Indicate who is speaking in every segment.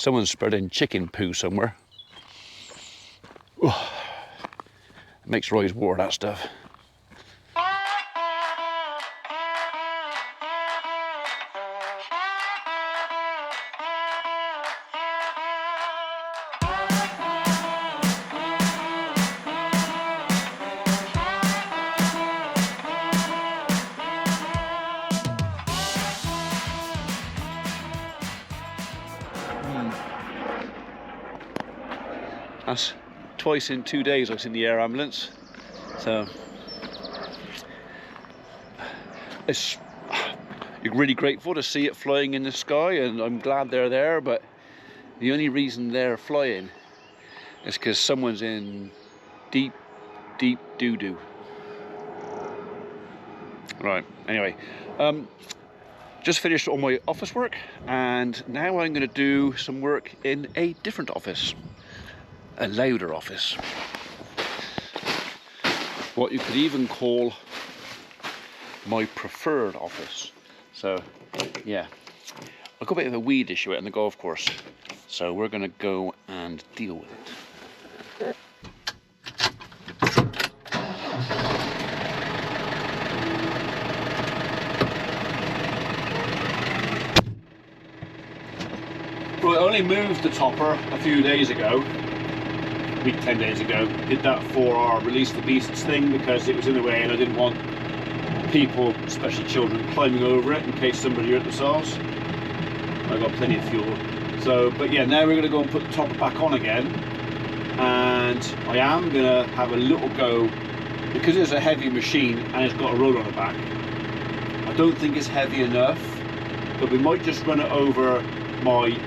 Speaker 1: Someone's spreading chicken poo somewhere. Oh, it makes Roy's war, that stuff. That's twice in 2 days I was in the air ambulance, so you're really grateful to see it flying in the sky, and I'm glad they're there, but the only reason they're flying is because someone's in deep doo-doo. Right, anyway, just finished all my office work, and now I'm going to do some work in a different office. A louder office. What you could even call my preferred office. So, yeah. I've got a bit of a weed issue out on the golf course. So we're going to go and deal with it. Well, I only moved the topper a few days ago. Week 10 days ago. Did that for our release the beasts thing because it was in the way and I didn't want people, especially children, climbing over it in case somebody hurt themselves. I got plenty of fuel. So, but yeah, now we're going to go and put the topper back on again, and I am going to have a little go because it's a heavy machine and it's got a roller on the back. I don't think it's heavy enough, but we might just run it over my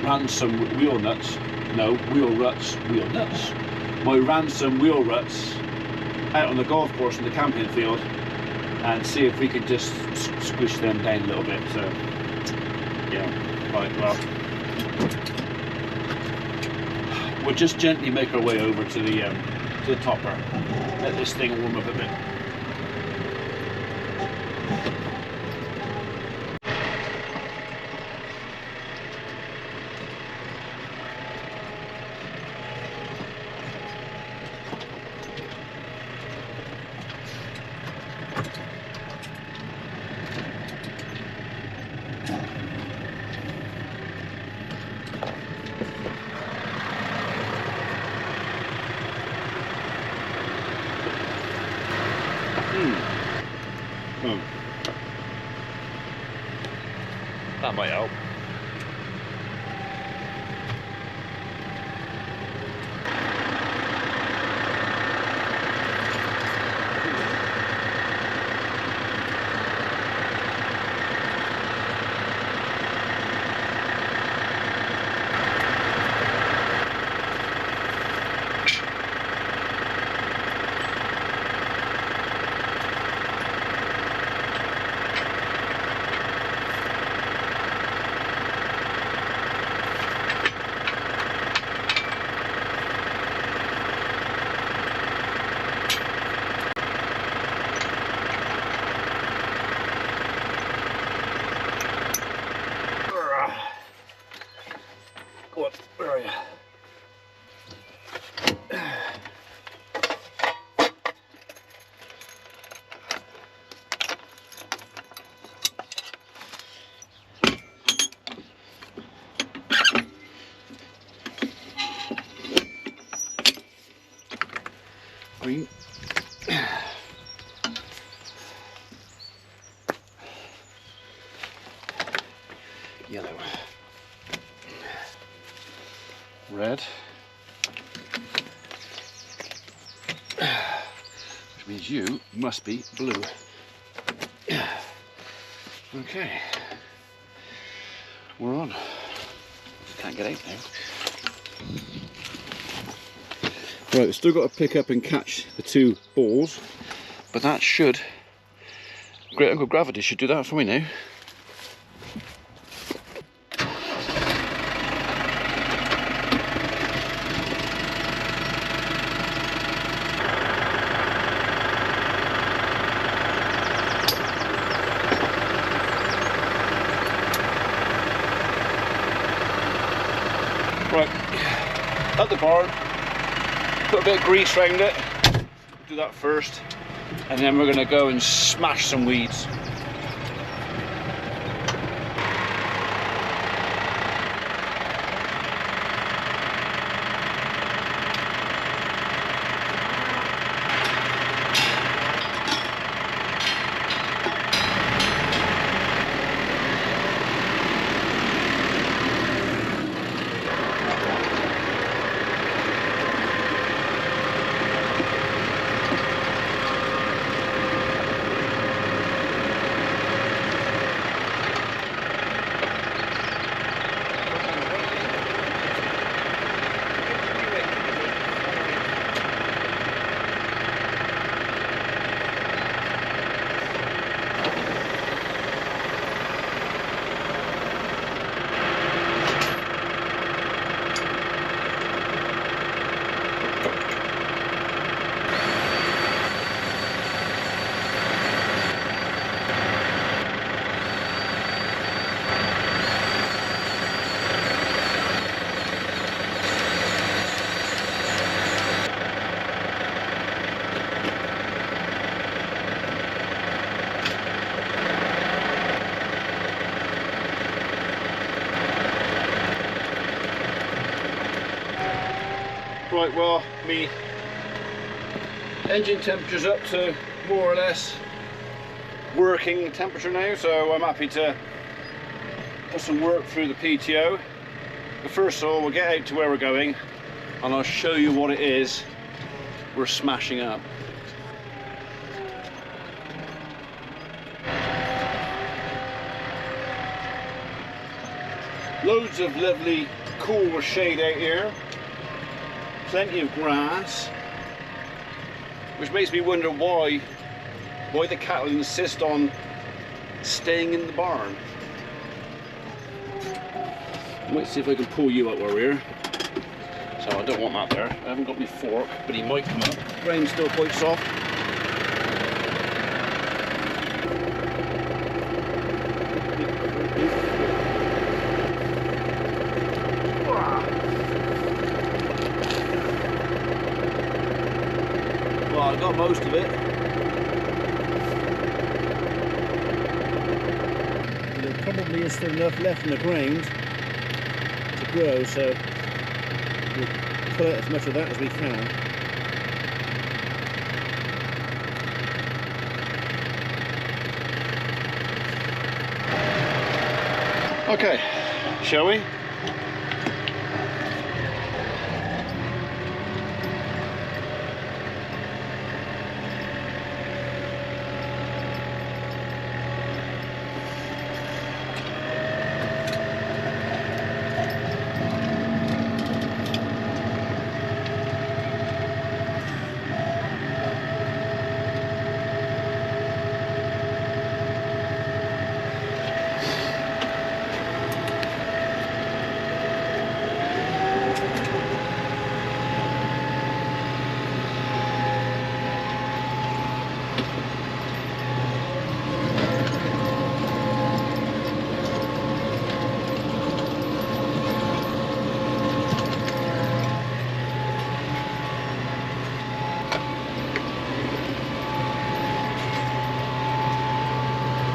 Speaker 1: ransom wheel nuts. No, wheel nuts. My ransom wheel ruts out on the golf course in the camping field, and see if we can just squish them down a little bit. So, yeah, right, well, we'll just gently make our way over to the topper. Let this thing warm up a bit. That might help. Go on, where are you? Green. Yellow. Red. Which means you must be blue. Okay. We're on. Can't get out now. Right, we've still got to pick up and catch the two balls, but that should, Great Uncle Gravity should do that for me now. Right, at the barn, put a bit of grease around it, do that first, and then we're going to go and smash some weeds. Right, well, me engine temperature's up to more or less working temperature now, so I'm happy to put some work through the PTO. But first of all, we'll get out to where we're going and I'll show you what it is we're smashing up. Loads of lovely cool shade out here. Plenty of grass, which makes me wonder why the cattle insist on staying in the barn. I might see if I can pull you up while we're here. So I don't want that there. I haven't got my fork, but he might come up. Ground's still quite soft. Well, I got most of it. There probably is still enough left in the ground to grow, so we'll pull out as much of that as we can. Okay, shall we?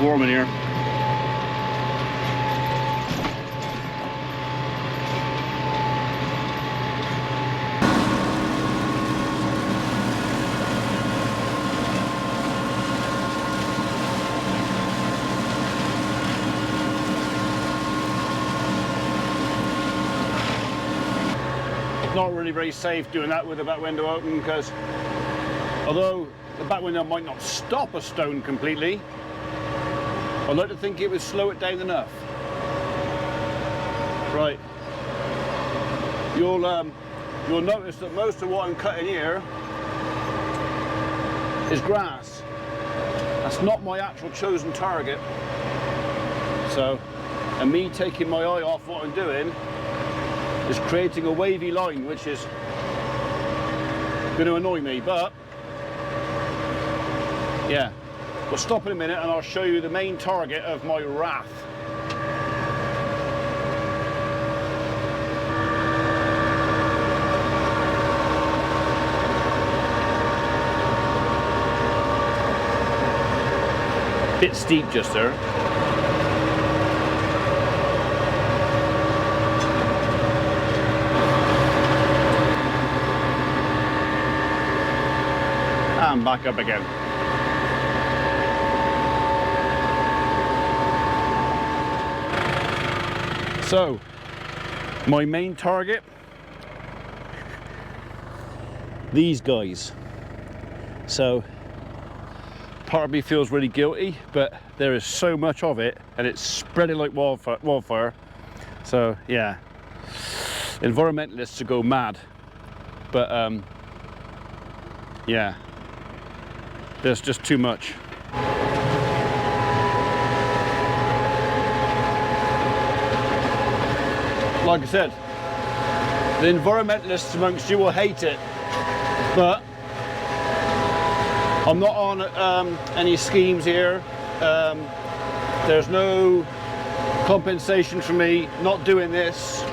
Speaker 1: Warm in here. It's not really very safe doing that with the back window open, because although the back window might not stop a stone completely, I'd like to think it would slow it down enough. Right. You'll notice that most of what I'm cutting here is grass. That's not my actual chosen target. So, and me taking my eye off what I'm doing is creating a wavy line, which is going to annoy me, but yeah. We'll stop in a minute and I'll show you the main target of my wrath. Bit steep just there. And back up again. So, my main target, these guys. So, part of me feels really guilty, but there is so much of it and it's spreading like wildfire. So, yeah, environmentalists to go mad. But, yeah, there's just too much. Like I said, the environmentalists amongst you will hate it, but I'm not on any schemes here. There's no compensation for me not doing this.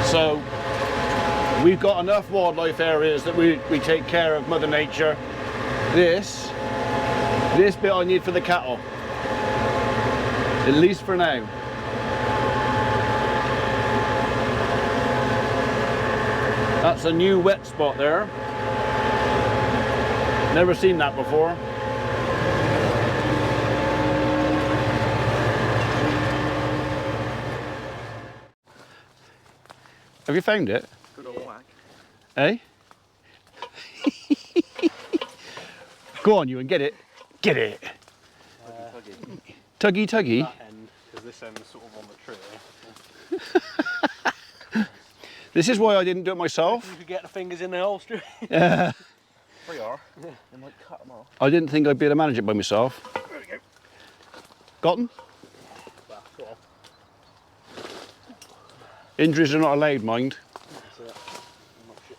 Speaker 1: So we've got enough wildlife areas that we take care of Mother Nature. This bit I need for the cattle, at least for now. That's a new wet spot there. Never seen that before. Have you found it?
Speaker 2: Good old whack.
Speaker 1: Eh? Go on, you and get it. Get it. Tuggy, tuggy.
Speaker 2: That end, because this end is sort of on the tree.
Speaker 1: This is why I didn't do it myself.
Speaker 2: You could get the fingers in the hole straight.
Speaker 1: Yeah.
Speaker 2: There you are. Yeah. They might cut them off.
Speaker 1: I didn't think I'd be able to manage it by myself.
Speaker 2: There we go.
Speaker 1: Got them?
Speaker 2: Well, sort of.
Speaker 1: Injuries are not allowed, mind.
Speaker 2: That's it. I'm not shit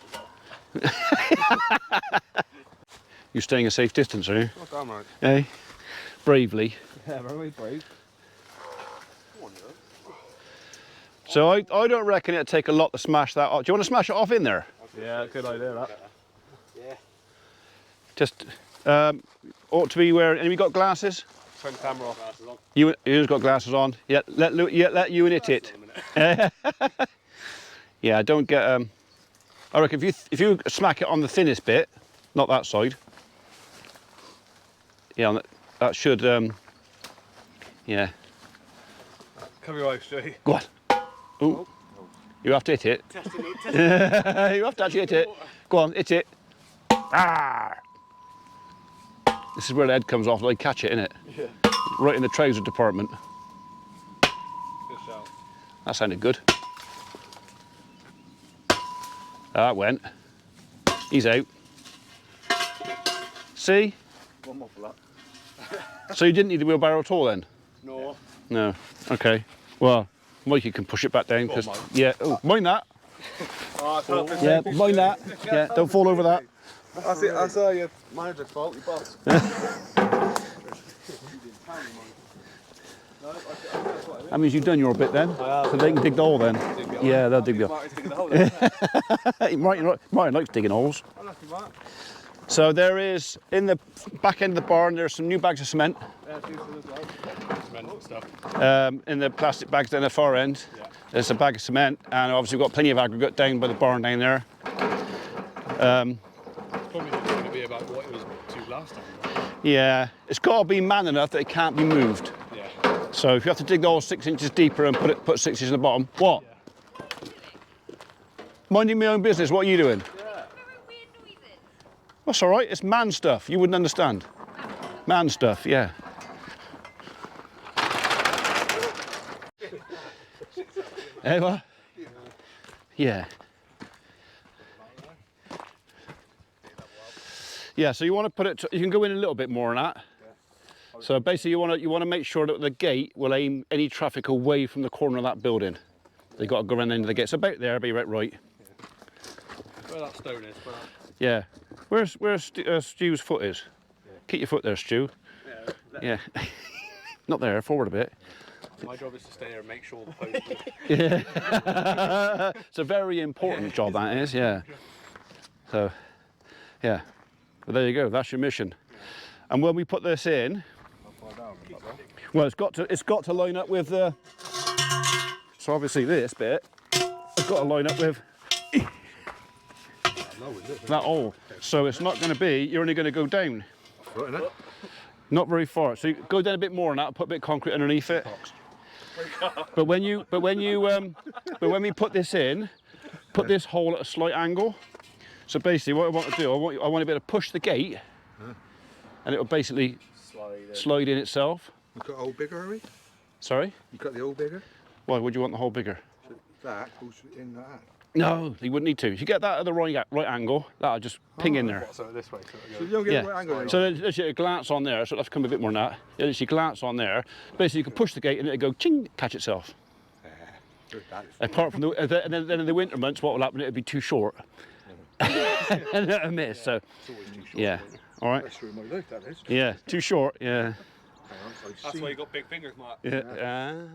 Speaker 2: about.
Speaker 1: You're staying a safe distance, are you?
Speaker 2: Oh, damn right.
Speaker 1: Eh? Bravely.
Speaker 2: Yeah, very brave.
Speaker 1: So I don't reckon it'd take a lot to smash that off. Do you want to smash it off in there?
Speaker 2: Yeah, good idea that. Yeah.
Speaker 1: Just ought to be wearing. And you got glasses?
Speaker 2: Turn the camera off.
Speaker 1: You've got glasses on. Yeah, let you and it. Yeah, don't get. I reckon if you smack it on the thinnest bit, not that side. Yeah, that should. Yeah.
Speaker 2: Cover your eyes, Jay.
Speaker 1: Go on. Ooh. You have to hit it. You have to actually hit it. Go on, hit it. Ah! This is where the head comes off, like catch it, innit?
Speaker 2: Yeah.
Speaker 1: Right in the trouser department.
Speaker 2: Good shout.
Speaker 1: That sounded good. That went. He's out. See?
Speaker 2: One more for that.
Speaker 1: So you didn't need the wheelbarrow at all then?
Speaker 2: No.
Speaker 1: No. Okay. Well, Mikey can push it back down because yeah. Oh, mind that.
Speaker 2: Oh,
Speaker 1: Yeah, mind that. Yeah, don't fall over that.
Speaker 2: That's it. That's your manager's fault. You boss.
Speaker 1: That means you've done your bit then. So they can dig the hole then. Yeah, they'll dig the hole. Martin likes digging holes. So there is, in the back end of the barn, there's some new bags of cement.
Speaker 2: Cement stuff.
Speaker 1: In the plastic bags down the far end. Yeah. There's a bag of cement, and obviously we've got plenty of aggregate down by the barn down there.
Speaker 2: Probably going to be about what it was to last time. Right?
Speaker 1: Yeah, it's got to be man enough that it can't be moved.
Speaker 2: Yeah.
Speaker 1: So if you have to dig the hole 6 inches deeper and put 6 inches in the bottom, what?
Speaker 2: Yeah.
Speaker 1: Minding my own business, what are you doing? That's all right, it's man stuff, you wouldn't understand. Man stuff, yeah. Eh, what? Yeah. Yeah, so you want to put it, you can go in a little bit more on that. So basically you want to make sure that the gate will aim any traffic away from the corner of that building. They've got to go around the end of the gate. So about there, be right.
Speaker 2: Where that stone is.
Speaker 1: Yeah. Where's Stu's foot is? Yeah. Keep your foot there, Stu. Yeah. Not there, forward a bit.
Speaker 2: My job is to stay there and make sure the post is...
Speaker 1: Yeah. It's a very important job, that is, yeah. So, yeah. But there you go, that's your mission. And when we put this in, well, it's got to line up with the. So obviously this bit has got to line up with that hole. So it's not going to be. You're only going to go down. Not very far. So you go down a bit more on that. Put a bit of concrete underneath it. But when we put this in, put this hole at a slight angle. So basically, what I want to do, I want to be able to push the gate, and it will basically slide in itself.
Speaker 3: You've got the hole bigger, are we?
Speaker 1: Sorry?
Speaker 3: You've got the hole bigger?
Speaker 1: Why would you want the hole bigger?
Speaker 3: So that goes in that.
Speaker 1: No, you wouldn't need to. If you get that at the right angle, that'll just ping in there.
Speaker 2: So this way.
Speaker 3: So you don't get the right angle.
Speaker 1: So there's a glance on there, so it'll have to come a bit more than that. Yeah, there's a glance on there. Basically, you can push the gate and it'll go ching, catch itself. Apart from and then in the winter months, what will happen? It'll be too short. And it'll miss. So
Speaker 3: It's always too short.
Speaker 1: yeah, all right.
Speaker 3: That's through my life, that is.
Speaker 1: Yeah, too short. Yeah.
Speaker 2: That's why you got big fingers, Mark.
Speaker 1: Yeah.